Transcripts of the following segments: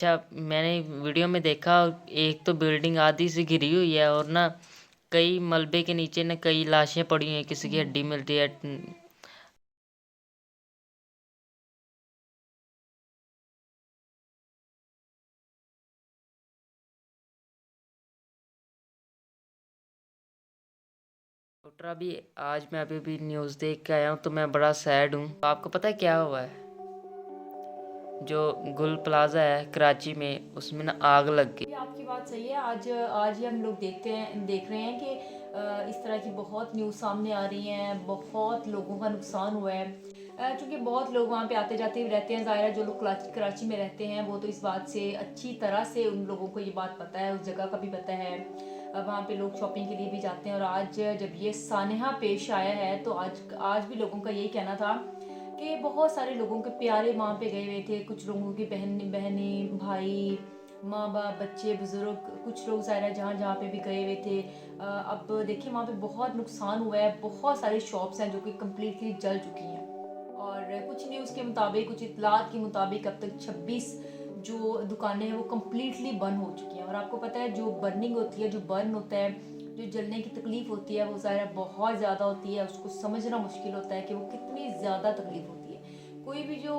अच्छा, मैंने वीडियो में देखा एक तो बिल्डिंग आधी से घिरी हुई है और ना कई मलबे के नीचे ना कई लाशें पड़ी हैं, किसी की हड्डी मिल रही है। डॉक्टर अभी आज मैं अभी न्यूज़ देख के आया हूँ तो मैं बड़ा सैड हूँ। आपको पता है क्या हुआ है? जो गुल प्लाजा है कराची में, उसमें ना आग लग गई। ये आपकी बात सही है। आज आज ही हम लोग देख रहे हैं कि इस तरह की बहुत न्यूज़ सामने आ रही हैं, बहुत लोगों का नुकसान हुआ है। क्योंकि बहुत लोग वहाँ पे आते जाते रहते हैं, ज़ाहिर है जो लोग कराची में रहते हैं वो तो इस बात से अच्छी तरह से उन लोगों को ये बात पता है, उस जगह का भी पता है। वहाँ पे लोग शॉपिंग के लिए भी जाते हैं और आज जब ये सानहा पेश आया है तो आज आज भी लोगों का यही कहना था कि बहुत सारे लोगों के प्यारे वहाँ पे गए हुए थे। कुछ लोगों की बहनें भाई, माँ बाप, बच्चे, बुजुर्ग, कुछ लोग ज़ाहिर है जहाँ जहाँ पे भी गए हुए थे। अब देखिए वहाँ पे बहुत नुकसान हुआ है, बहुत सारी शॉप्स हैं जो कि कम्प्लीटली जल चुकी हैं। और कुछ न्यूज़ के मुताबिक, कुछ इतलात के मुताबिक अब तक 26 जो दुकानें हैं वो कम्प्लीटली बंद हो चुकी हैं। और आपको पता है जो बर्निंग होती है, जो बर्न होता है, जो जलने की तकलीफ होती है वो ज़ाहिर है बहुत ज़्यादा होती है। उसको समझना मुश्किल होता है कि वो कितनी ज़्यादा तकलीफ होती है। कोई भी जो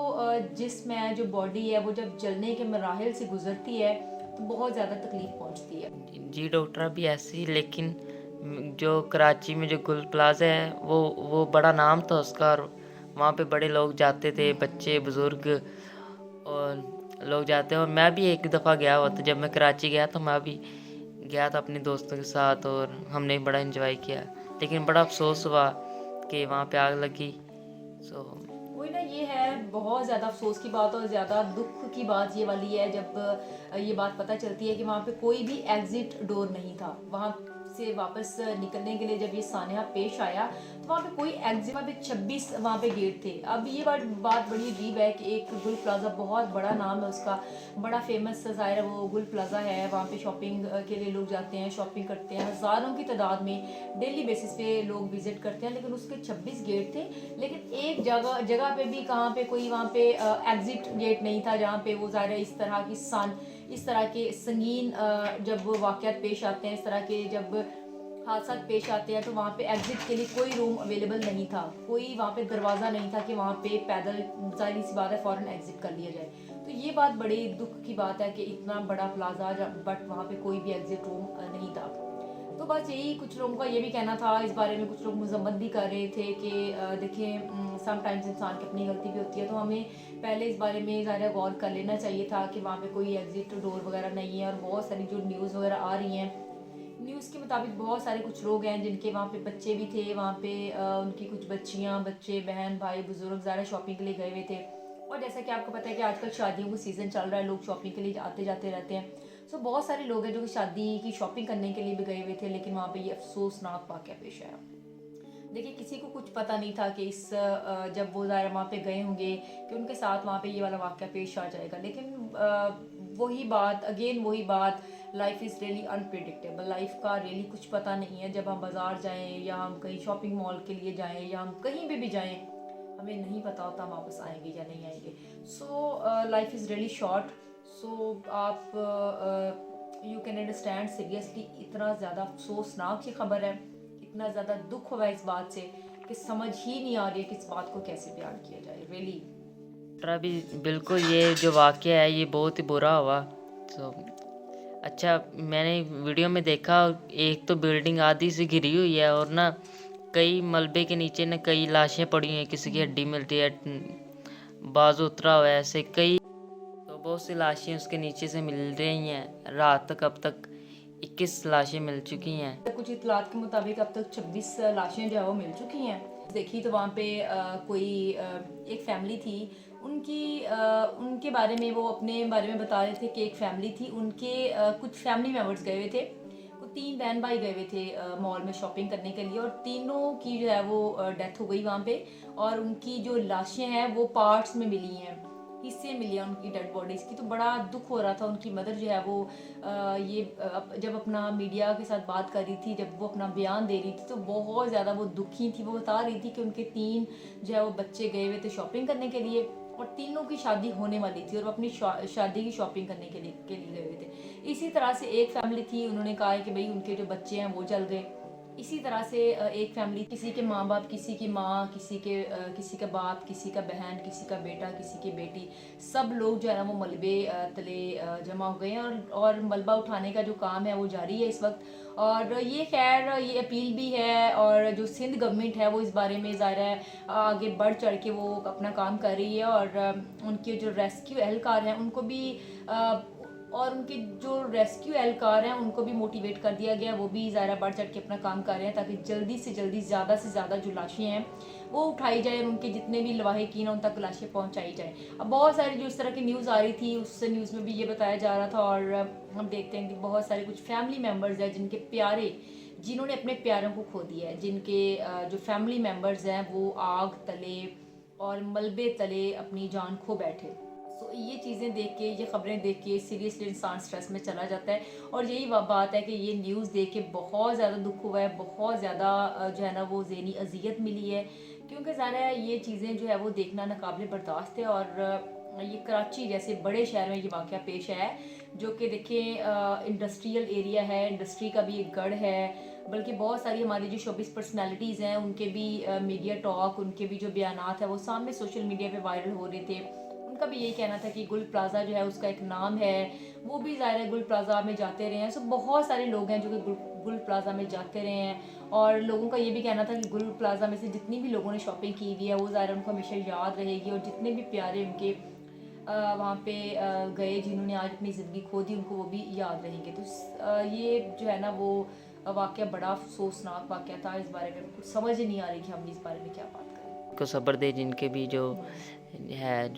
जिस्म है, जो बॉडी है, वो जब जलने के मराहल से गुजरती है तो बहुत ज़्यादा तकलीफ पहुंचती है। जी डॉक्टर अभी ऐसे ही, लेकिन जो कराची में जो गुल प्लाजा है वो बड़ा नाम था उसका, और वहाँ पे बड़े लोग जाते थे, बच्चे बुजुर्ग और लोग जाते हैं। और मैं भी एक दफ़ा गया हुआ था, जब मैं कराची गया तो मैं भी गया था अपने दोस्तों के साथ और हमने बड़ा एंजॉय किया। लेकिन बड़ा अफसोस हुआ कि वहाँ पे आग लगी। सो वही ना, ये है बहुत ज़्यादा अफसोस की बात और ज़्यादा दुख की बात ये वाली है जब ये बात पता चलती है कि वहाँ पे कोई भी एग्जिट डोर नहीं था। वहाँ से वापस निकलने के लिए जब ये सानहा पेश आया तो वहाँ पे कोई एग्जिट, वहाँ पे 26 वहाँ पे गेट थे। अब ये बात बड़ी अजीब है कि एक गुल प्लाजा, बहुत बड़ा नाम है उसका, बड़ा फेमस ज़ाहिर है वो गुल प्लाजा है। वहाँ पे शॉपिंग के लिए लोग जाते हैं, शॉपिंग करते हैं, हज़ारों की तादाद में डेली बेसिस पे लोग विजिट करते हैं। लेकिन उसके 26 गेट थे, लेकिन एक जगह जगह पे भी कहाँ पे कोई वहाँ पे एग्जिट गेट नहीं था जहाँ पे वो ज़ाहिर है इस तरह के संगीन जब वो वाक़यात पेश आते हैं, इस तरह के जब हादसा पेश आते हैं तो वहाँ पे एग्जिट के लिए कोई रूम अवेलेबल नहीं था, कोई वहाँ पे दरवाज़ा नहीं था कि वहाँ पे पैदल, ज़ाहिर सी बात है, फ़ौरन एग्जिट कर लिया जाए। तो ये बात बड़ी दुख की बात है कि इतना बड़ा प्लाजा बट वहाँ पे कोई भी एग्जिट रूम नहीं था। तो बस यही, कुछ लोगों का ये भी कहना था इस बारे में, कुछ लोग मजम्मत भी कर रहे थे कि देखें समटाइम्स इंसान की अपनी गलती भी होती है, तो हमें पहले इस बारे में ज़्यादा गौर कर लेना चाहिए था कि वहाँ पे कोई एग्जिट डोर वगैरह नहीं है। और बहुत सारी जो न्यूज़ वगैरह आ रही हैं, न्यूज़ के मुताबिक बहुत सारे कुछ लोग हैं जिनके वहाँ पे बच्चे भी थे, वहाँ पे उनकी कुछ बच्चियाँ, बच्चे, बहन भाई, बुजुर्ग ज़्यादा शॉपिंग के लिए गए हुए थे। और जैसा कि आपको पता है कि आजकल शादियों का सीज़न चल रहा है, लोग शॉपिंग के लिए आते जाते रहते हैं। सो बहुत सारे लोग हैं जो शादी की शॉपिंग करने के लिए भी गए हुए थे, लेकिन वहाँ पे ये अफसोसनाक वाक़या पेश आया। देखिए किसी को कुछ पता नहीं था कि इस जब वो ज़ाहिर वहाँ पे गए होंगे कि उनके साथ वहाँ पे ये वाला वाक़या पेश आ जाएगा। लेकिन वही बात, life is really unpredictable. Life का रियली कुछ पता नहीं है। जब हम बाज़ार जाएं या हम कहीं शॉपिंग मॉल के लिए जाएं या हम कहीं पे भी जाएं, हमें नहीं पता होता हम वापस आएंगे या नहीं आएंगे। So life is really short. So आप यू कैन अंडरस्टैंड सीरियसली, इतना ज़्यादा अफसोसनाक ये खबर है, इतना ज़्यादा दुख हुआ इस बात से कि समझ ही नहीं आ रही है कि इस बात को कैसे बयान किया जाए, रियली। डॉक्टर अभी बिल्कुल, ये जो वाक़या है ये बहुत ही बुरा हुआ। तो अच्छा, मैंने वीडियो में देखा एक तो बिल्डिंग आधी से घिरी हुई है और ना कई मलबे के नीचे ना कई लाशें पड़ी हैं, किसी की हड्डी मिल रही है, बाजू उतरा हुआ है, ऐसे कई तो बहुत सी लाशें उसके नीचे से मिल रही हैं। रात तक अब तक 21 लाशें मिल चुकी हैं। कुछ इतलात के मुताबिक अब तक 26 लाशें जो है वो मिल चुकी हैं। देखी तो वहाँ पे एक फैमिली थी, उनके बारे में, वो अपने बारे में बता रहे थे कि एक फैमिली थी, उनके कुछ फैमिली मेम्बर्स गए हुए थे। वो 3 बहन भाई गए हुए थे मॉल में शॉपिंग करने के लिए, और तीनों की जो है वो डेथ हो गई वहाँ पे। और उनकी जो लाशें हैं वो पार्ट्स में मिली हैं, हिस्से मिले हैं उनकी डेड बॉडीज़ की। तो बड़ा दुख हो रहा था। उनकी मदर जो है वो जब अपना मीडिया के साथ बात कर रही थी, जब वो अपना बयान दे रही थी, तो बहुत ज़्यादा वो दुखी थी। वो बता रही थी कि उनके 3 जो है वो बच्चे गए हुए थे शॉपिंग करने के लिए, और तीनों की शादी होने वाली थी और वो अपनी शादी की शॉपिंग करने के लिए गए हुए थे। इसी तरह से एक फैमिली थी, उन्होंने कहा है कि भाई उनके जो बच्चे हैं वो जल गए। इसी तरह से एक फैमिली, किसी के माँ बाप, किसी की माँ, किसी का बाप, किसी का बहन, किसी का बेटा, किसी की बेटी, सब लोग जो है ना वो मलबे तले जमा हो गए हैं और मलबा उठाने का जो काम है वो जारी है इस वक्त। और ये खैर ये अपील भी है और जो सिंध गवर्नमेंट है वो इस बारे में ज़ाहिर है आगे बढ़ चढ़ के वो अपना काम कर रही है। और उनके जो रेस्क्यू एहलकार हैं उनको भी और उनके जो रेस्क्यू एहलकार हैं उनको भी मोटिवेट कर दिया गया, वो भी ज़्यादा बढ़ चढ़ के अपना काम कर रहे हैं ताकि जल्दी से जल्दी ज़्यादा से ज़्यादा जो लाशें हैं वो उठाई जाए, उनके जितने भी लवाहिकीन हैं उन तक लाशें पहुंचाई जाए। अब बहुत सारी जो इस तरह की न्यूज़ आ रही थी उस न्यूज़ में भी ये बताया जा रहा था। और हम देखते हैं कि बहुत सारे कुछ फैमिली मेम्बर्स हैं जिनके प्यारे, जिन्होंने अपने प्यारों को खो दिया है, जिनके जो फैमिली मेम्बर्स हैं वो आग तले और मलबे तले अपनी जान खो बैठे। सो ये चीज़ें देख के, ये ख़बरें देख के सीरियसली इंसान स्ट्रेस में चला जाता है। और यही बात है कि ये न्यूज़ देख के बहुत ज़्यादा दुख हुआ है, बहुत ज़्यादा जो है ना वो ज़हनी अजियत मिली है, क्योंकि ज़ाहिर है ये चीज़ें जो है वो देखना नाकाबिल बर्दाश्त है। और ये कराची जैसे बड़े शहर में ये वाक़या पेश है जो कि देखें इंडस्ट्रियल एरिया है, इंडस्ट्री का भी एक गढ़ है, बल्कि बहुत सारी हमारी जो शोबिस पर्सनालिटीज़ हैं उनके भी मीडिया टॉक, उनके भी जो बयानात है वो सामने सोशल मीडिया पे वायरल हो रहे थे। उनका भी यही कहना था कि गुल प्लाज़ा जो है उसका एक नाम है, वो भी ज़ाहिर है गुल प्लाज़ा में जाते रहे हैं। सो बहुत सारे लोग हैं जो कि गुल प्लाज़ा में जाते रहे हैं और लोगों का ये भी कहना था कि गुल प्लाज़ा में से जितनी भी लोगों ने शॉपिंग की हुई है वो ज़ाहिर उनको हमेशा याद रहेगी और जितने भी प्यारे उनके वहाँ पे गए जिन्होंने आज अपनी ज़िंदगी खो दी उनको वो भी याद रहेंगे। तो ये जो है ना वो वाक़या बड़ा अफसोसनाक वाक़या था। इस बारे में कुछ समझ ही नहीं आ रही कि हम इस बारे में क्या बात करें। को सब्र दे जिनके भी जो है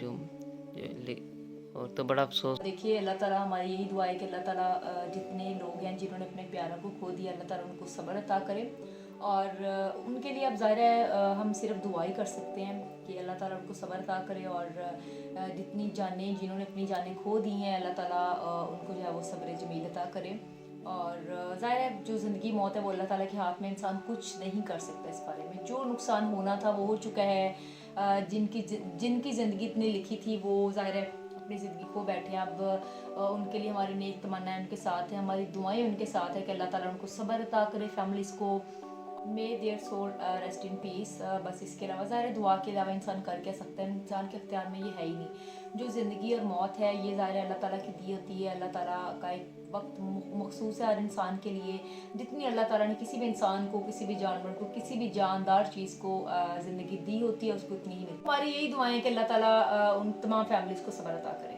और तो बड़ा अफसोस। देखिए अल्लाह ताला, हमारी यही दुआ है कि अल्लाह ताला जितने लोग हैं जिन्होंने अपने प्यारों को खो दिया, अल्लाह ताला उनको सब्र अता करे। और उनके लिए अब ज़ाहिर है हम सिर्फ दुआ ही कर सकते हैं कि अल्लाह ताला उनको सब्र अता करे। और जितनी जानें, जिन्होंने अपनी जानें खो दी हैं, अल्लाह ताला उनको जो है वो सब्र जमील अता करे। और ज़ाहिर है जो ज़िंदगी मौत है वो अल्लाह ताला के हाथ में, इंसान कुछ नहीं कर सकता इस बारे में। जो नुकसान होना था वो हो चुका है। जिनकी ज़िंदगी इतनी लिखी थी वो ज़ाहिर है अपनी ज़िंदगी को बैठे। अब उनके लिए हमारी नेक तमन्नाएं उनके साथ हैं, हमारी दुआएं उनके साथ है कि अल्लाह ताला उनको सब्र अता करे, फैमिलीज़ को may their soul rest in peace. बस इसके अलावा ज़ाहिर दुआ के अलावा इंसान कर क्या सकता है, इंसान के अख्तियार में ये है ही नहीं। जो ज़िंदगी और मौत है ये ज़ाहिर अल्लाह ताला की दी होती है, अल्लाह ताला का एक वक्त मखसूस है हर इंसान के लिए। जितनी अल्लाह ताला ने किसी भी इंसान को, किसी भी जानवर को, किसी भी जानदार चीज़ को ज़िंदगी दी होती है उसको उतनी ही मिलती है। हमारी यही दुआएं कि अल्लाह ताला उन तमाम फैमिलीज़ को सब्र अता करे।